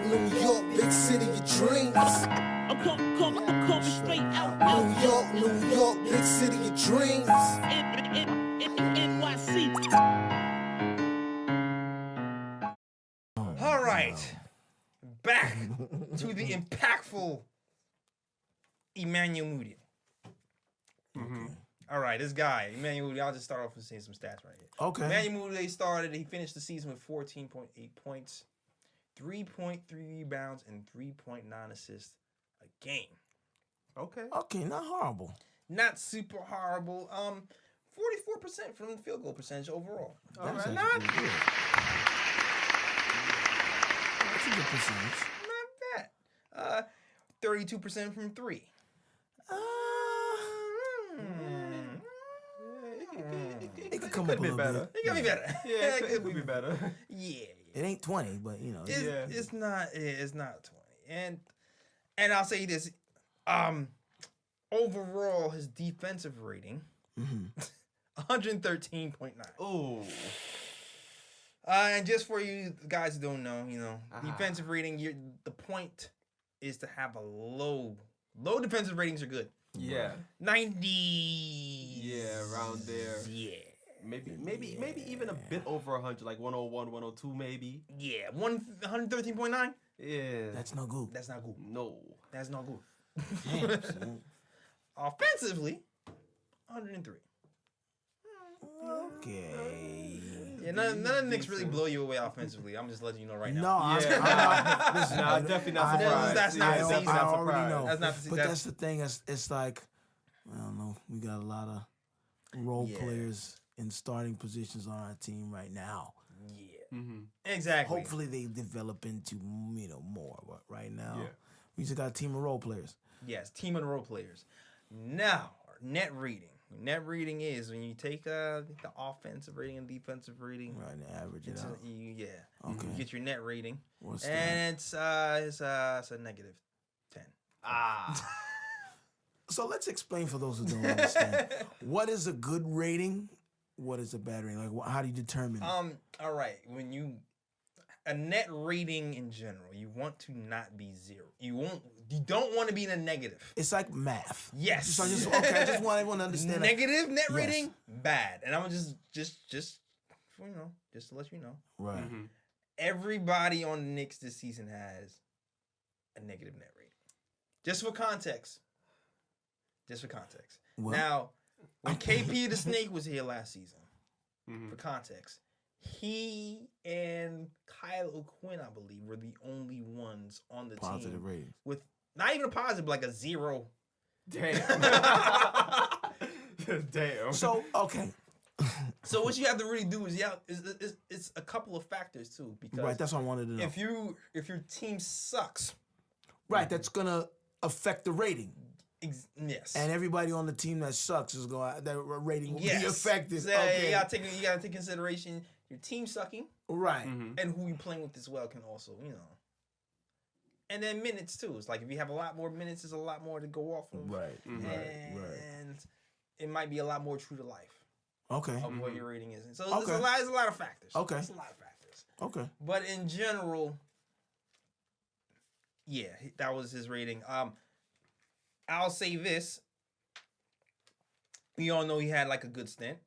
New York, big city of dreams. I'm coming straight out. New York, big city of dreams. NYC. All right, back to the impactful Emanuel Mudiay. All right, this guy, Emanuel Mudiay, I'll just start off with saying some stats right here. Okay. Emanuel Mudiay he finished the season with 14.8 points, 3.3 rebounds, and 3.9 assists a game. Okay, not horrible. Not super horrible. 44% from the field goal percentage overall. That's Not actually pretty good. That's a good percentage. bad. 32% from three. It could come up a little bit. It could be better. Yeah, it could be better. Yeah. It ain't 20, but you know. It's not 20. And I'll say this. Overall, his defensive rating, 113.9. Oh. And just for you guys who don't know, defensive rating, the point is to have a low defensive ratings are good. Yeah. 90. Yeah, around there. Yeah. Maybe even a bit over 100, like 101, 102 maybe. Yeah. 113.9? Yeah. That's no good. That's not good. No. That's not good. Damn, son. Offensively, 103. Okay. Yeah, none of the Knicks really blow you away offensively. I'm just letting you know right now. No, listen, Nah, definitely not surprised. That's not the season. I already know. That's not the But season. that's the thing. It's like, I don't know. We got a lot of role players in starting positions on our team right now. Yeah. Exactly. Hopefully they develop into more. But right now, Yeah. we just got a team of role players. Yes, team of role players. Now, our net rating. Net rating is when you take the offensive rating and defensive rating. Right, and average it out. You get your net rating. What's and it's a negative 10. So let's explain for those who don't understand. What is a good rating? What is a bad rating? Like, how do you determine it? All right. A net rating in general, you want to not be zero. You don't want to be in a negative. It's like math. Yes. So I just want everyone to understand. Negative net rating, bad. And I'm just to let you know. Right. Everybody on the Knicks this season has a negative net rating. Just for context. Well, Now, when KP the Snake was here last season, for context, he and Kyle O'Quinn, I believe, were the only ones on the positive team ratings. with not even a positive, like a 0. Damn. Damn. So okay. So what you have to really do is it's a couple of factors too, because Right, that's what I wanted to know. if your team sucks, Right, that's gonna affect the rating. yes, And everybody on the team that sucks is going. That rating will be yes. affected. So Okay. you gotta take consideration your team sucking Right. and who you playing with as well can also and then minutes too. It's like if you have a lot more minutes, there's a lot more to go off of. Right. And it might be a lot more true to life Okay. of what your rating is. So Okay. there's a lot of factors. Okay. There's a lot of factors. Okay. But in general, yeah, that was his rating. I'll say this. We all know he had like a good stint.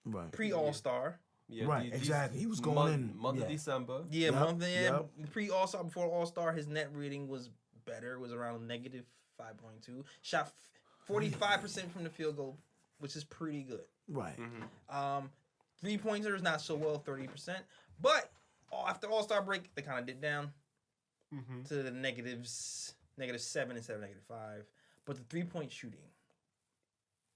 Right. Pre-All-Star. Yeah, Right, exactly. He was going month in. of December. Yeah, Yep. Pre-All-Star, before All-Star, his net rating was better. It was around negative 5.2. Shot 45% from the field goal, which is pretty good. Right. 3-pointers not so well, 30%. But after All-Star break, they kind of dipped down to the -7 instead of -5. But the 3-point shooting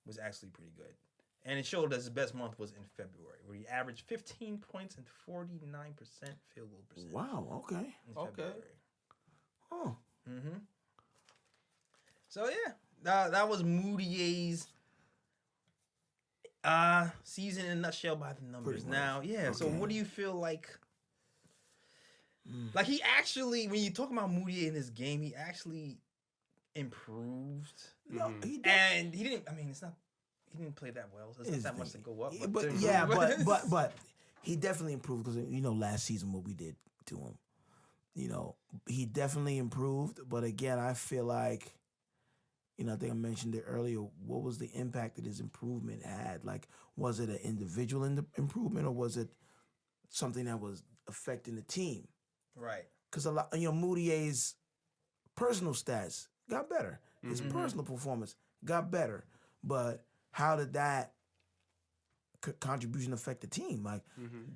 was actually pretty good. And it showed that his best month was in February, where he averaged 15 points and 49% field goal percentage. Wow. Okay. In February. Oh. So yeah, that was Mudiay's season in a nutshell by the numbers. Pretty much. Now, yeah. So what do you feel like? Like he actually, when you talk about Mudiay in his game, he actually improved. No, he did. And he didn't. I mean, he didn't play that well. So it's not that much to go up. But he definitely improved because last season what we did to him. he definitely improved. But again, I feel like, I think I mentioned it earlier. What was the impact that his improvement had? Like, was it an individual improvement, or was it something that was affecting the team? Right. Because a lot, Mudiy's personal stats got better. His personal performance got better. But how did that contribution affect the team? Like,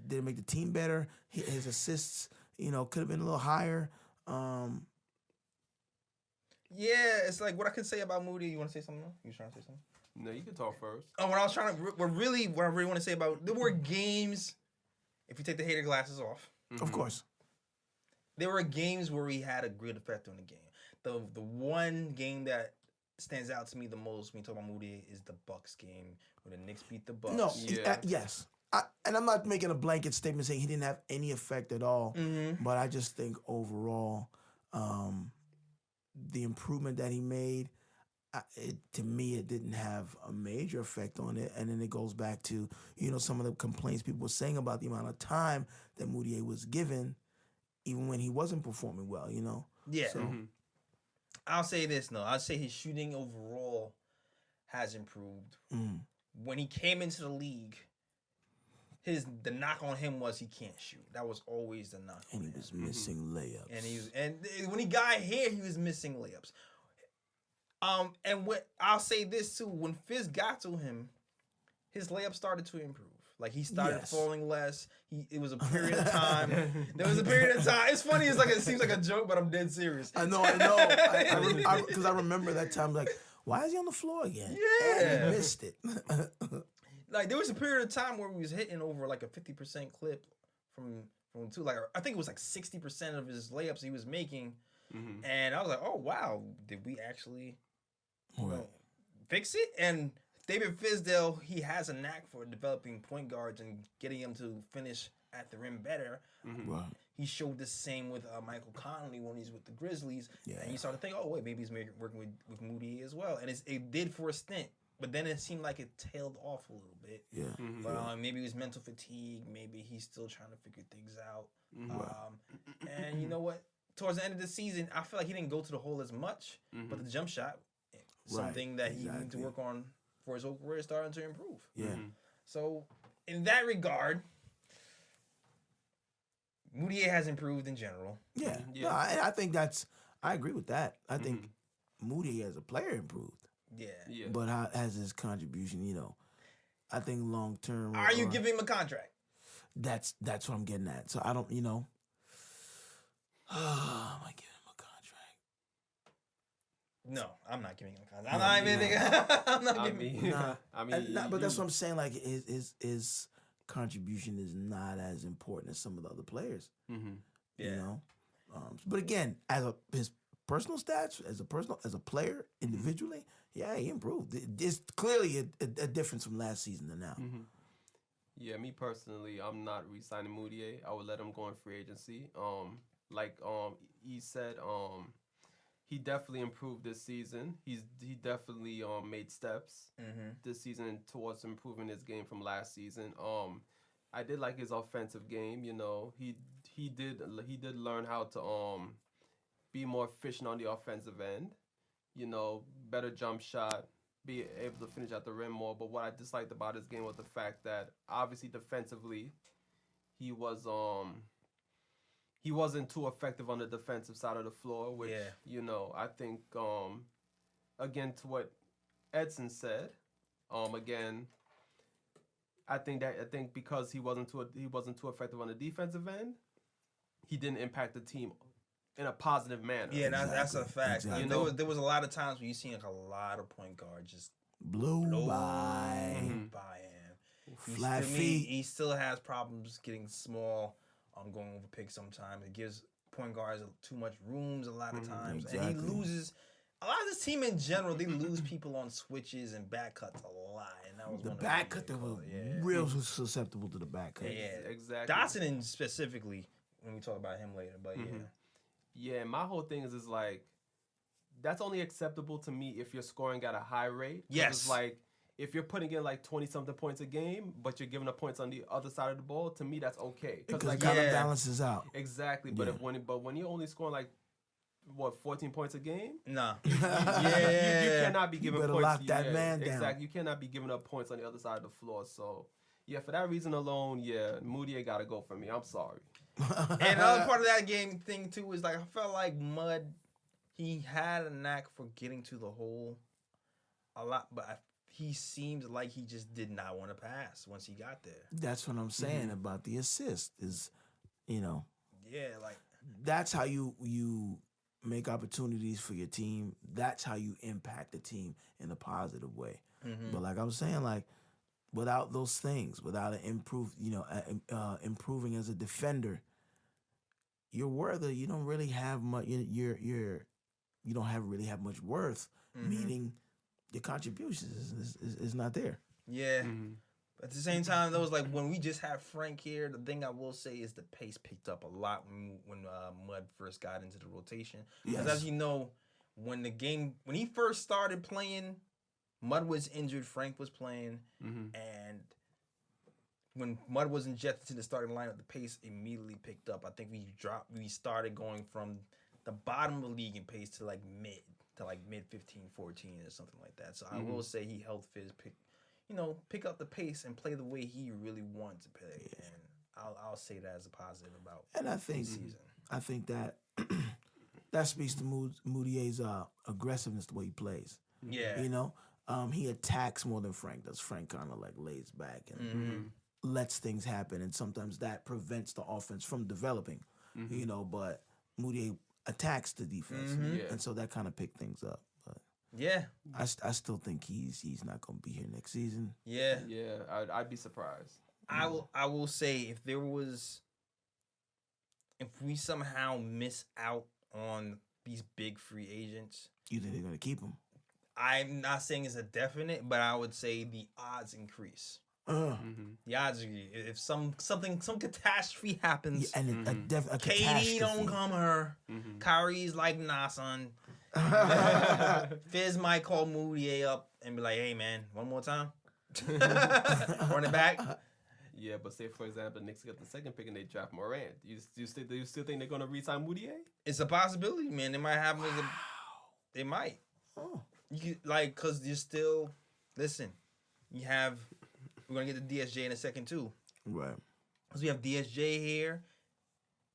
did it make the team better? His assists, could have been a little higher. Yeah, it's like what I can say about Moody. You want to say something? You trying to say something? No, you can talk first. Oh, what I really want to say about, there were games, if you take the hater glasses off, Of course. there were games where he had a great effect on the game. The one game that stands out to me the most when you talk about Moody is the Bucks game where the Knicks beat the Bucks. No, Yeah. yes. And I'm not making a blanket statement saying he didn't have any effect at all, but I just think overall, the improvement that he made, to me, it didn't have a major effect on it. And then it goes back to, some of the complaints people were saying about the amount of time that Mudiay was given, even when he wasn't performing well, Yeah. So, I'll say this, though. I'll say his shooting overall has improved. When he came into the league, the knock on him was he can't shoot. That was always the knock. and he was missing layups. And when he got here, he was missing layups. And what I'll say this too, when Fizz got to him, his layup started to improve. Like, he started falling less. It was a period of time. There was a period of time. It's funny. It seems like a joke, but I'm dead serious. I know. Because I remember that time, like, why is he on the floor again? Yeah. And he missed it. Like, there was a period of time where he was hitting over like a 50% clip from two. Like, I think it was like 60% of his layups he was making. And I was like, oh wow, did we actually fix it? And David Fizdale, he has a knack for developing point guards and getting them to finish at the rim better. Right. He showed the same with Michael Conley when he's with the Grizzlies. And you started to think, oh wait, maybe he's working with Moody as well. And it did for a stint, but then it seemed like it tailed off a little bit. Yeah. But maybe it was mental fatigue. Maybe he's still trying to figure things out. And you know what? Towards the end of the season, I feel like he didn't go to the hole as much, but the jump shot, something that he needed to work on for his whole career, is starting to improve. Yeah. So in that regard, Mudiay has improved in general. Yeah. No, I think I agree with that. I think Moody as a player improved. Yeah. But how has his contribution, I think long term. Are you giving him a contract? That's what I'm getting at. So I don't, am I giving him a contract? No, I'm not giving him a contract. I'm not even thinking. I'm not giving him. But that's what I'm saying. Like, his contribution is not as important as some of the other players. But again, his personal stats, as a player individually, he improved. There's clearly a difference from last season to now. Yeah, me personally, I'm not re-signing Mudiay. I would let him go in free agency. Like he said, he definitely improved this season. He definitely made steps this season towards improving his game from last season. I did like his offensive game. He did learn how to be more efficient on the offensive end. Better jump shot, be able to finish at the rim more. But what I disliked about his game was the fact that obviously defensively, he wasn't too effective on the defensive side of the floor, which I think again to what Edson said, again, I think because he wasn't too effective on the defensive end, he didn't impact the team in a positive manner. Yeah, that's a fact. Exactly. There was a lot of times where you seen like a lot of point guards just Blew by. by him. Flat feet. He still has problems getting small. Going over picks sometimes. It gives point guards too much rooms a lot of times. Exactly. And he loses. A lot of this team in general, they lose people on switches and back cuts a lot. And that was The one back of cut, the they were yeah. real susceptible to the back cut. Yeah, Exactly. Dotson specifically, when we talk about him later. But Yeah, my whole thing is like, that's only acceptable to me if you're scoring at a high rate. 'Cause Yes. It's like, if you're putting in like 20-something points a game, but you're giving up points on the other side of the ball, to me that's okay. Because like it kind of yeah. balances out. exactly, but Yeah. when you're only scoring like 14 points a game, Nah. you cannot be You giving better points. lock that man down. Exactly, you cannot be giving up points on the other side of the floor. So yeah, for that reason alone, yeah, Mudiay gotta go for me. I'm sorry. And another part of that game thing too is like I felt like Mud, he had a knack for getting to the hole a lot, but he seemed like he just did not want to pass once he got there. That's what I'm saying about the assist is, Yeah, like that's how you make opportunities for your team. That's how you impact the team in a positive way. But like I was saying, like without those things, without an improving as a defender, your worth, you don't really have much. You don't really have much worth. Meaning, your contributions is not there. yeah. At the same time, though, it's like when we just had Frank here, the thing I will say is the pace picked up a lot when Mud first got into the rotation. Because Yes. as you know, when he first started playing, Mud was injured, Frank was playing, and when Mud was injected to the starting lineup, the pace immediately picked up. I think we started going from the bottom of the league in pace to like mid 15, 14 or something like that. So I will say he helped Fizz pick up the pace and play the way he really wanted to play. And I'll say that as a positive about And I think the season. I think that that speaks to Mudiay's aggressiveness, the way he plays. Yeah. You know, he attacks more than Frank does. Frank kind of like lays back and lets things happen, and sometimes that prevents the offense from developing. You know, but Mudiay attacks the defense, and so that kind of picked things up. But Yeah. I still think he's not going to be here next season. Yeah. Yeah, I'd be surprised. I will say if we somehow miss out on these big free agents, You think they're going to keep him? I'm not saying it's a definite, but I would say the odds increase. The odds, if some catastrophe happens, And a KD catastrophe. don't come her, Kyrie's like, nah, son. Fizz might call Mudiay up and be like, hey, man, one more time. Run it back. Yeah, but say for example, the Knicks get the second pick and they draft Morant. Do you still think they're gonna re-sign Mudiay? It's a possibility, man. It might happen. They might. Oh. You could, cause you're still. Listen, we're gonna get the DSJ in a second too. Right. Cause we have DSJ here,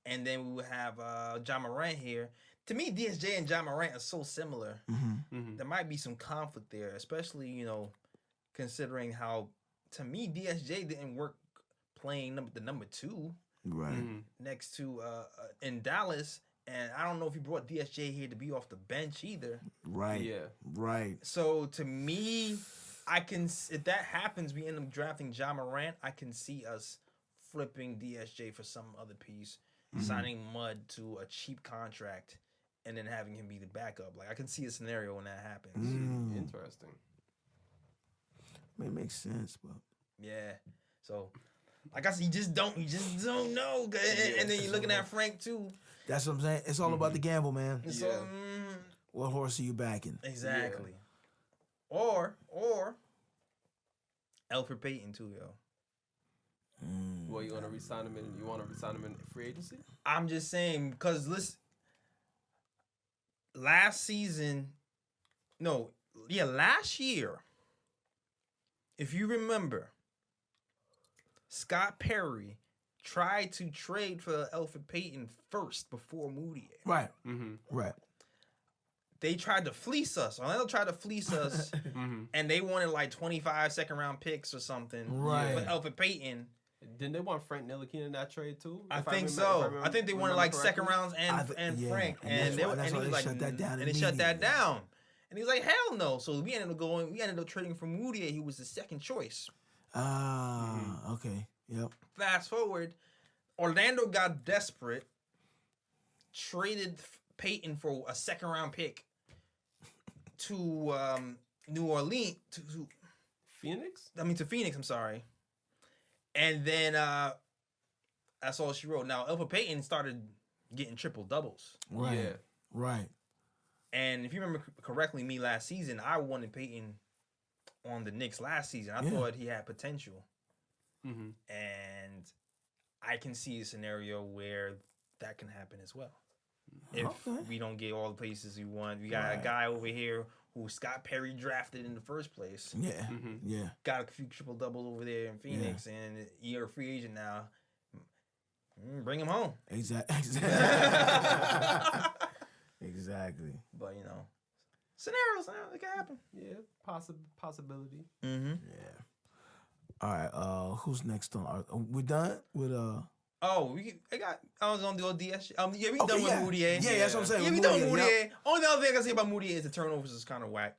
and then we will have John Morant here. To me, DSJ and John Morant are so similar. There might be some conflict there, especially considering how, to me, DSJ didn't work playing the number 2 Right. next to in Dallas, and I don't know if he brought DSJ here to be off the bench either. Right. Yeah. Right. So to me, if that happens, we end up drafting John Morant. I can see us flipping DSJ for some other piece, signing Mud to a cheap contract, and then having him be the backup. Like I can see a scenario when that happens. Interesting. I mean, it makes sense, but Yeah. So, like I said, you just don't know. And then you're looking at Frank too. that's what I'm saying. It's all about the gamble, man. So, What horse are you backing? exactly. Or Elfrid Payton too, yo. Well, you want to re-sign him in free agency? I'm just saying because last year, if you remember, Scott Perry tried to trade for Elfrid Payton first before Mudiay. Right. Right. They tried to fleece us. Orlando tried to fleece us, and they wanted like 25 second-round picks or something Right. for Elfrid Payton. Didn't they want Frank Ntilikina in that trade too? I If think remember- so. if I think they wanted remember like correctly? second rounds and yeah, Frank, and and that's why he was they like, shut that down and they shut that immediately. down. And he was like, hell no. So we ended up trading for Mudiay. He was the second choice. Okay. Yep. Fast forward, Orlando got desperate, traded Peyton for a second round pick to New Orleans to Phoenix? to Phoenix. I'm sorry, and then that's all she wrote. Now Elfrid Payton started getting triple doubles. Right. Yeah. Right. And if you remember correctly, me last season, I wanted Peyton on the Knicks last season. I Yeah. thought he had potential. Mm-hmm. And I can see a scenario where that can happen as well. If Okay. we don't get all the places we want, we got a Right. guy over here who Scott Perry drafted in the first place. Yeah, Mm-hmm. yeah, Got a few triple doubles over there in Phoenix, and you're a free agent now. Bring him home. exactly. Exactly. But scenarios, it can happen. Yeah, possibility. Mm-hmm. Yeah. All right. Who's next on our? We done with Oh, I was on the old DS. Yeah, we Okay, done with yeah. Mudiay. Yeah, that's what I'm saying. Yeah, we with done with Mudiay, Mudiay. yep. Only other thing I can say about Mudiay is the turnovers is kind of whack.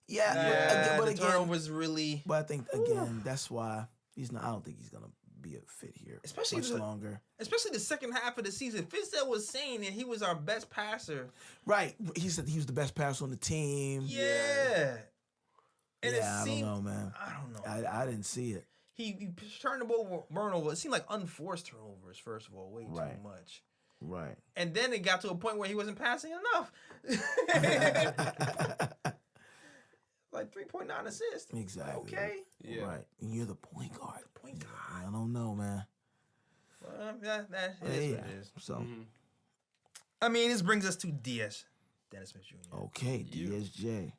Yeah, but the again, turnovers really, but I think again that's why he's not. I don't think he's gonna be a fit here, Especially much the- longer. especially the second half of the season. Fizdale was saying that he was our best passer. Right. He said he was the best passer on the team. Yeah. And yeah, it seemed, I don't know, man. I don't know. I didn't see it. He turned the ball over. It seemed like unforced turnovers, first of all, way Right. too much. Right. And then it got to a point where he wasn't passing enough. Like 3.9 assists. Exactly. Okay. Yeah. Right. And you're the point guard. Point guard. I don't know, man. Well, that it Yeah, is what it is. So Mm-hmm. I mean, this brings us to Dennis Smith Jr. okay, You- DSJ.